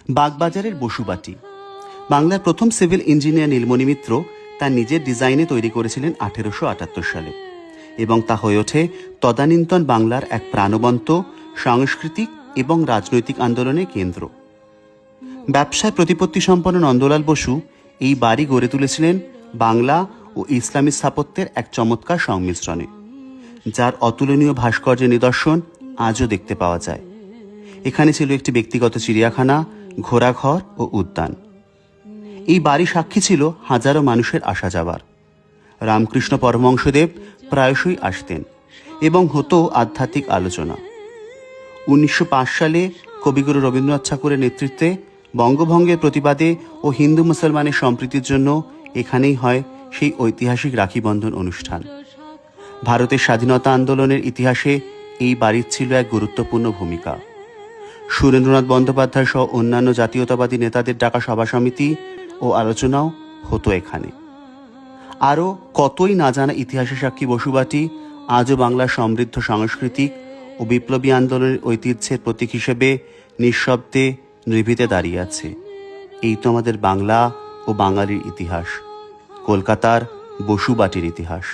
বাগবাজারের বসুবাটি। বাংলার প্রথম civil engineer নীলমণি মিত্র তার নিজের ডিজাইনে তৈরি করেছিলেন 1878 সালে, এবং তা হয়ে ওঠে তদানীন্তন বাংলার এক প্রাণবন্ত সাংস্কৃতিক এবং রাজনৈতিক আন্দোলনের কেন্দ্র। ব্যবসায় প্রতিপত্তি সম্পন্ন নন্দলাল বসু এই বাড়ি গড়ে তুলেছিলেন বাংলা ও ইসলামী স্থাপত্যের এক চমৎকার সংমিশ্রণে, যার অতুলনীয় ভাস্কর্যের নিদর্শন আজও দেখতে পাওয়া যায়। এখানে ছিল একটি ব্যক্তিগত চিড়িয়াখানা, ঘোড়াঘর ও উদ্যান। এই বাড়ি সাক্ষী ছিল হাজারো মানুষের আসা যাবার। রামকৃষ্ণ পরমহংসদেব প্রায়শই আসতেন এবং হতো আধ্যাত্মিক আলোচনা। 1905 সালে কবিগুরু রবীন্দ্রনাথ ঠাকুরের নেতৃত্বে বঙ্গভঙ্গের প্রতিবাদে ও হিন্দু মুসলমানের সম্প্রীতির জন্য এখানেই হয় সেই ঐতিহাসিক রাখিবন্ধন অনুষ্ঠান। ভারতের স্বাধীনতা আন্দোলনের ইতিহাসে এই বাড়ির ছিল এক গুরুত্বপূর্ণ ভূমিকা। সুরেন্দ্রনাথ বন্দ্যোপাধ্যায় সহ অন্যান্য জাতীয়তাবাদী নেতাদের ডাকা সভা সমিতি ও আলোচনাও হতো এখানে। আরও কতই না জানা ইতিহাসের সাক্ষী বসুবাটি আজও বাংলার সমৃদ্ধ সাংস্কৃতিক ও বিপ্লবী আন্দোলনের ঐতিহ্যের প্রতীক হিসেবে নিঃশব্দে নিভৃতে দাঁড়িয়ে আছে। এই তো আমাদের বাংলা ও বাঙালির ইতিহাস, কলকাতার বসুবাটির ইতিহাস।